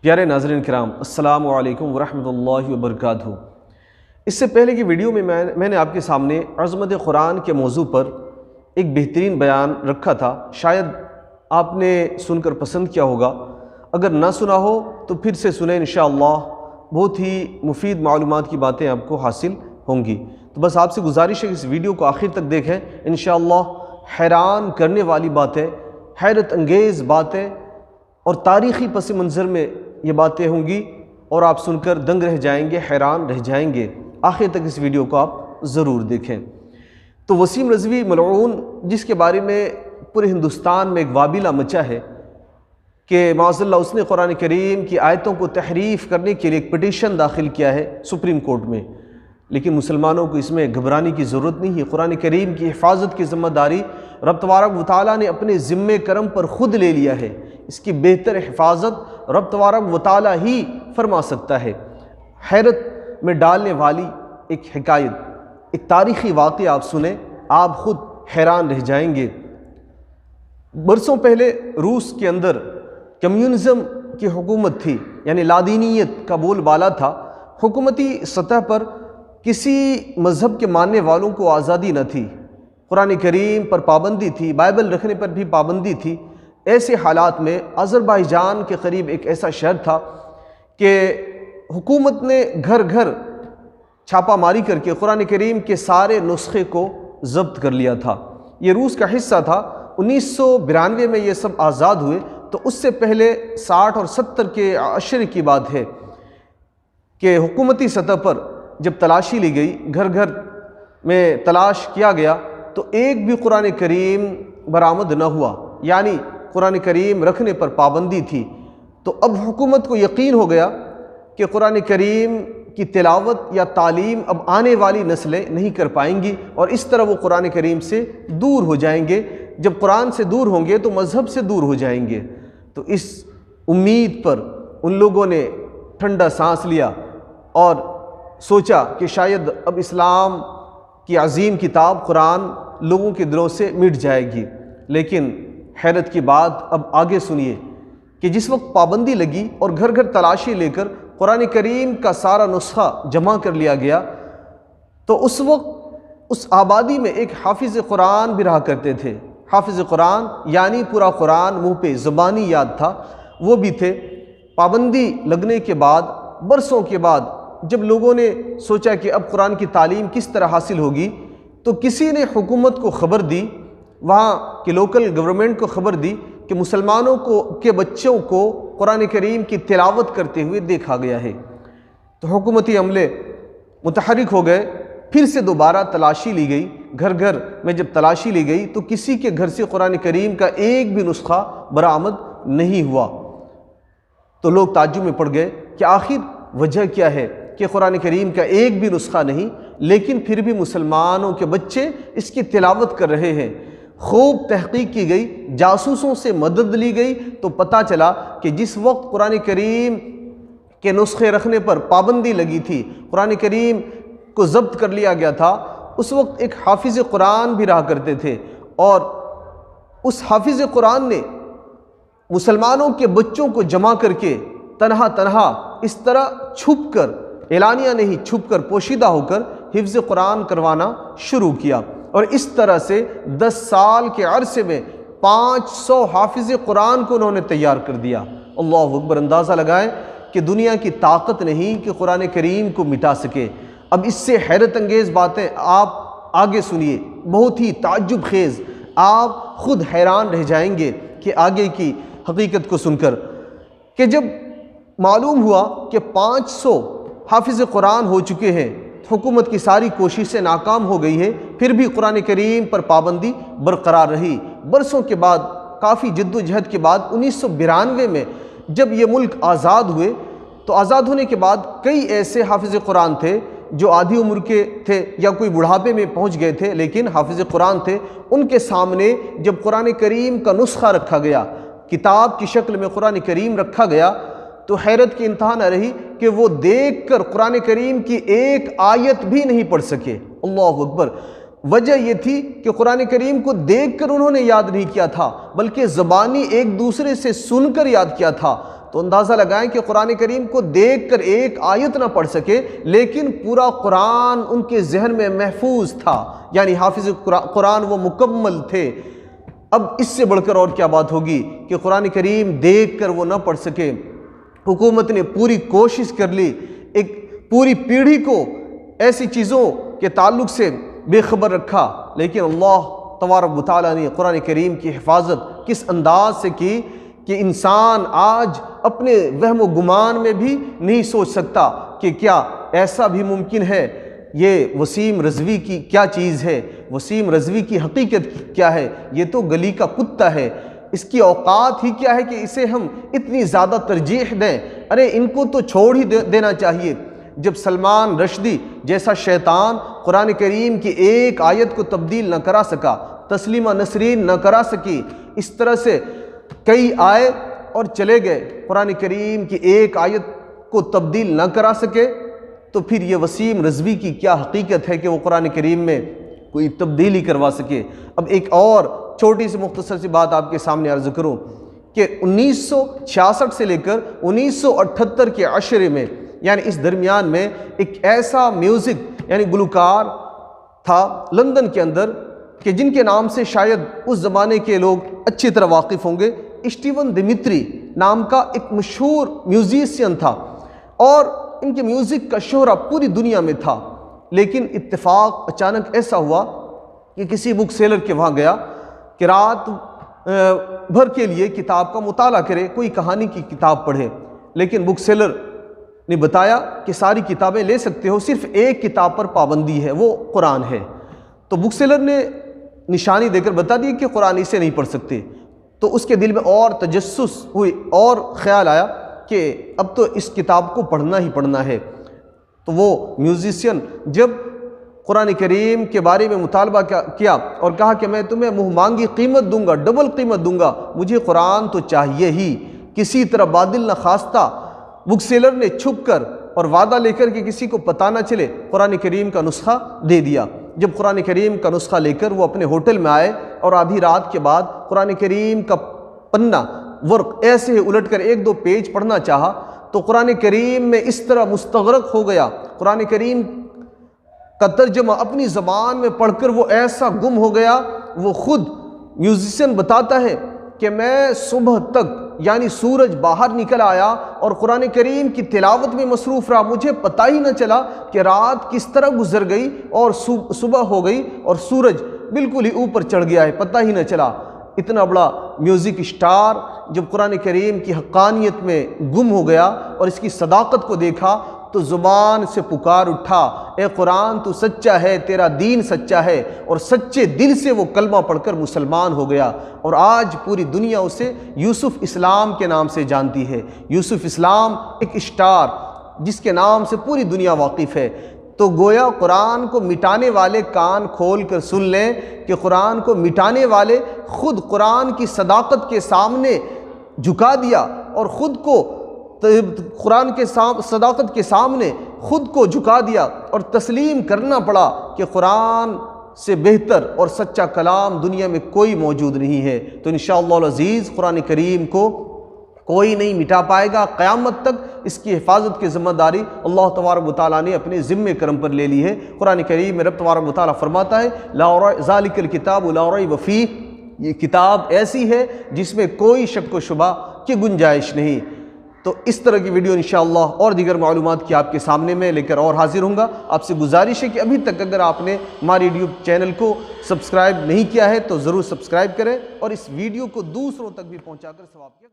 پیارے ناظرین کرام، السلام علیکم ورحمۃ اللہ وبرکاتہ۔ اس سے پہلے کی ویڈیو میں میں نے آپ کے سامنے عظمت قرآن کے موضوع پر ایک بہترین بیان رکھا تھا۔ شاید آپ نے سن کر پسند کیا ہوگا، اگر نہ سنا ہو تو پھر سے سنیں، انشاءاللہ بہت ہی مفید معلومات کی باتیں آپ کو حاصل ہوں گی۔ تو بس آپ سے گزارش ہے کہ اس ویڈیو کو آخر تک دیکھیں، انشاءاللہ حیران کرنے والی باتیں، حیرت انگیز باتیں اور تاریخی پس منظر میں یہ باتیں ہوں گی، اور آپ سن کر دنگ رہ جائیں گے، حیران رہ جائیں گے۔ آخر تک اس ویڈیو کو آپ ضرور دیکھیں۔ تو وسیم رضوی ملعون، جس کے بارے میں پورے ہندوستان میں ایک وابلہ مچا ہے کہ معاذ اللہ اس نے قرآن کریم کی آیتوں کو تحریف کرنے کے لیے ایک پٹیشن داخل کیا ہے سپریم کورٹ میں، لیکن مسلمانوں کو اس میں گھبرانے کی ضرورت نہیں ہے۔ قرآن کریم کی حفاظت کی ذمہ داری رب تبارک و تعالیٰ نے اپنے ذمہ کرم پر خود لے لیا ہے۔ اس کی بہتر حفاظت رب تبارک و تعالیٰ ہی فرما سکتا ہے۔ حیرت میں ڈالنے والی ایک حکایت، ایک تاریخی واقعہ آپ سنیں، آپ خود حیران رہ جائیں گے۔ برسوں پہلے روس کے اندر کمیونزم کی حکومت تھی، یعنی لادینیت کا بول بالا تھا۔ حکومتی سطح پر کسی مذہب کے ماننے والوں کو آزادی نہ تھی، قرآن کریم پر پابندی تھی، بائبل رکھنے پر بھی پابندی تھی۔ ایسے حالات میں آذربائیجان کے قریب ایک ایسا شہر تھا کہ حکومت نے گھر گھر چھاپہ ماری کر کے قرآن کریم کے سارے نسخے کو ضبط کر لیا تھا۔ یہ روس کا حصہ تھا۔ 1992 میں یہ سب آزاد ہوئے، تو اس سے پہلے 60 اور 70 کے عشرے کی بات ہے کہ حکومتی سطح پر جب تلاشی لی گئی، گھر گھر میں تلاش کیا گیا، تو ایک بھی قرآن کریم برآمد نہ ہوا، یعنی قرآن کریم رکھنے پر پابندی تھی۔ تو اب حکومت کو یقین ہو گیا کہ قرآن کریم کی تلاوت یا تعلیم اب آنے والی نسلیں نہیں کر پائیں گی، اور اس طرح وہ قرآن کریم سے دور ہو جائیں گے۔ جب قرآن سے دور ہوں گے تو مذہب سے دور ہو جائیں گے۔ تو اس امید پر ان لوگوں نے ٹھنڈا سانس لیا اور سوچا کہ شاید اب اسلام کی عظیم کتاب قرآن لوگوں کے دلوں سے مٹ جائے گی۔ لیکن حیرت کی بات اب آگے سنیے کہ جس وقت پابندی لگی اور گھر گھر تلاشی لے کر قرآن کریم کا سارا نسخہ جمع کر لیا گیا، تو اس وقت اس آبادی میں ایک حافظ قرآن بھی رہا کرتے تھے۔ حافظ قرآن یعنی پورا قرآن منہ پہ زبانی یاد تھا، وہ بھی تھے۔ پابندی لگنے کے بعد، برسوں کے بعد، جب لوگوں نے سوچا کہ اب قرآن کی تعلیم کس طرح حاصل ہوگی، تو کسی نے حکومت کو خبر دی، وہاں کے لوکل گورنمنٹ کو خبر دی کہ مسلمانوں کے بچوں کو قرآن کریم کی تلاوت کرتے ہوئے دیکھا گیا ہے۔ تو حکومتی عملے متحرک ہو گئے، پھر سے دوبارہ تلاشی لی گئی۔ گھر گھر میں جب تلاشی لی گئی تو کسی کے گھر سے قرآن کریم کا ایک بھی نسخہ برآمد نہیں ہوا۔ تو لوگ تعجب میں پڑ گئے کہ آخر وجہ کیا ہے کہ قرآن کریم کا ایک بھی نسخہ نہیں، لیکن پھر بھی مسلمانوں کے بچے اس کی تلاوت کر رہے ہیں۔ خوب تحقیق کی گئی، جاسوسوں سے مدد لی گئی، تو پتہ چلا کہ جس وقت قرآن کریم کے نسخے رکھنے پر پابندی لگی تھی، قرآن کریم کو ضبط کر لیا گیا تھا، اس وقت ایک حافظ قرآن بھی رہا کرتے تھے، اور اس حافظ قرآن نے مسلمانوں کے بچوں کو جمع کر کے تنہا اس طرح چھپ کر، اعلانیہ نہیں، چھپ کر، پوشیدہ ہو کر حفظ قرآن کروانا شروع کیا، اور اس طرح سے 10 سال کے عرصے میں 500 حافظ قرآن کو انہوں نے تیار کر دیا۔ اللہ اکبر! اندازہ لگائیں کہ دنیا کی طاقت نہیں کہ قرآن کریم کو مٹا سکے۔ اب اس سے حیرت انگیز باتیں آپ آگے سنیے، بہت ہی تعجب خیز، آپ خود حیران رہ جائیں گے کہ آگے کی حقیقت کو سن کر، کہ جب معلوم ہوا کہ 500 حافظ قرآن ہو چکے ہیں، حکومت کی ساری کوششیں ناکام ہو گئی ہے، پھر بھی قرآن کریم پر پابندی برقرار رہی۔ برسوں کے بعد، کافی جد و جہد کے بعد، 1992 میں جب یہ ملک آزاد ہوئے، تو آزاد ہونے کے بعد کئی ایسے حافظ قرآن تھے جو آدھی عمر کے تھے یا کوئی بڑھاپے میں پہنچ گئے تھے، لیکن حافظ قرآن تھے۔ ان کے سامنے جب قرآن کریم کا نسخہ رکھا گیا، کتاب کی شکل میں قرآن کریم رکھا گیا، تو حیرت کی انتہا نہ رہی کہ وہ دیکھ کر قرآن کریم کی ایک آیت بھی نہیں پڑھ سکے۔ اللہ اکبر! وجہ یہ تھی کہ قرآن کریم کو دیکھ کر انہوں نے یاد نہیں کیا تھا، بلکہ زبانی ایک دوسرے سے سن کر یاد کیا تھا۔ تو اندازہ لگائیں کہ قرآن کریم کو دیکھ کر ایک آیت نہ پڑھ سکے لیکن پورا قرآن ان کے ذہن میں محفوظ تھا، یعنی حافظ قرآن وہ مکمل تھے۔ اب اس سے بڑھ کر اور کیا بات ہوگی کہ قرآن کریم دیکھ کر وہ نہ پڑھ سکے۔ حکومت نے پوری کوشش کر لی، ایک پوری پیڑھی کو ایسی چیزوں کے تعلق سے بے خبر رکھا، لیکن اللہ تبارک و تعالیٰ نے قرآن کریم کی حفاظت کس انداز سے کی کہ انسان آج اپنے وہم و گمان میں بھی نہیں سوچ سکتا کہ کیا ایسا بھی ممکن ہے۔ یہ وسیم رضوی کی کیا چیز ہے، وسیم رضوی کی حقیقت کیا ہے؟ یہ تو گلی کا کتا ہے، اس کی اوقات ہی کیا ہے کہ اسے ہم اتنی زیادہ ترجیح دیں؟ ارے ان کو تو چھوڑ ہی دینا چاہیے۔ جب سلمان رشدی جیسا شیطان قرآن کریم کی ایک آیت کو تبدیل نہ کرا سکا، تسلیمہ نسرین نہ کرا سکی، اس طرح سے کئی آئے اور چلے گئے، قرآن کریم کی ایک آیت کو تبدیل نہ کرا سکے، تو پھر یہ وسیم رضوی کی کیا حقیقت ہے کہ وہ قرآن کریم میں کوئی تبدیلی کروا سکے۔ اب ایک اور چھوٹی سی مختصر سی بات آپ کے سامنے عرض کروں کہ 1966 سے لے کر 1978 کے عشرے میں، یعنی اس درمیان میں ایک ایسا میوزک یعنی گلوکار تھا لندن کے اندر کہ جن کے نام سے شاید اس زمانے کے لوگ اچھی طرح واقف ہوں گے۔ اسٹیون دمیتری نام کا ایک مشہور میوزیشین تھا اور ان کے میوزک کا شہرہ پوری دنیا میں تھا، لیکن اتفاق اچانک ایسا ہوا کہ کسی بک سیلر کے وہاں گیا کہ رات بھر کے لیے کتاب کا مطالعہ کرے، کوئی کہانی کی کتاب پڑھے، لیکن بک سیلر نے بتایا کہ ساری کتابیں لے سکتے ہو، صرف ایک کتاب پر پابندی ہے، وہ قرآن ہے۔ تو بک سیلر نے نشانی دے کر بتا دی کہ قرآن اسے نہیں پڑھ سکتے۔ تو اس کے دل میں اور تجسس ہوئی اور خیال آیا کہ اب تو اس کتاب کو پڑھنا ہی پڑھنا ہے۔ تو وہ میوزیشین جب قرآن کریم کے بارے میں مطالبہ کیا اور کہا کہ میں تمہیں منہ مانگی قیمت دوں گا، ڈبل قیمت دوں گا، مجھے قرآن تو چاہیے ہی، کسی طرح بادل نہ خواستہ بک سیلر نے چھپ کر اور وعدہ لے کر کہ کسی کو پتہ نہ چلے قرآن کریم کا نسخہ دے دیا۔ جب قرآن کریم کا نسخہ لے کر وہ اپنے ہوٹل میں آئے اور آدھی رات کے بعد قرآن کریم کا پنہ ورق ایسے ہی الٹ کر ایک دو پیج پڑھنا چاہا تو قرآن کریم میں اس طرح مستغرق ہو گیا، قرآن کریم کا ترجمہ اپنی زبان میں پڑھ کر وہ ایسا گم ہو گیا۔ وہ خود میوزیشین بتاتا ہے کہ میں صبح تک یعنی سورج باہر نکل آیا اور قرآن کریم کی تلاوت میں مصروف رہا، مجھے پتہ ہی نہ چلا کہ رات کس طرح گزر گئی اور صبح ہو گئی اور سورج بالکل ہی اوپر چڑھ گیا ہے، پتہ ہی نہ چلا۔ اتنا بڑا میوزک اسٹار جب قرآن کریم کی حقانیت میں گم ہو گیا اور اس کی صداقت کو دیکھا تو زبان سے پکار اٹھا، اے قرآن تو سچا ہے، تیرا دین سچا ہے، اور سچے دل سے وہ کلمہ پڑھ کر مسلمان ہو گیا۔ اور آج پوری دنیا اسے یوسف اسلام کے نام سے جانتی ہے۔ یوسف اسلام ایک اسٹار جس کے نام سے پوری دنیا واقف ہے۔ تو گویا قرآن کو مٹانے والے کان کھول کر سن لیں کہ قرآن کو مٹانے والے خود قرآن کی صداقت کے سامنے جھکا دیا اور خود کو قرآن کے صداقت کے سامنے خود کو جھکا دیا اور تسلیم کرنا پڑا کہ قرآن سے بہتر اور سچا کلام دنیا میں کوئی موجود نہیں ہے۔ تو انشاءاللہ العزیز قرآن کریم کو کوئی نہیں مٹا پائے گا، قیامت تک اس کی حفاظت کی ذمہ داری اللہ تبارک و تعالیٰ نے اپنے ذمہ کرم پر لے لی ہے۔ قرآن کریم میں رب تبارک و تعالیٰ فرماتا ہے ذالک الکتاب لا ریب فیہ، یہ کتاب ایسی ہے جس میں کوئی شک و شبہ کی گنجائش نہیں۔ تو اس طرح کی ویڈیو انشاءاللہ اور دیگر معلومات کی آپ کے سامنے میں لے کر اور حاضر ہوں گا۔ آپ سے گزارش ہے کہ ابھی تک اگر آپ نے ہمارے یوٹیوب چینل کو سبسکرائب نہیں کیا ہے تو ضرور سبسکرائب کریں اور اس ویڈیو کو دوسروں تک بھی پہنچا کر ثواب کیا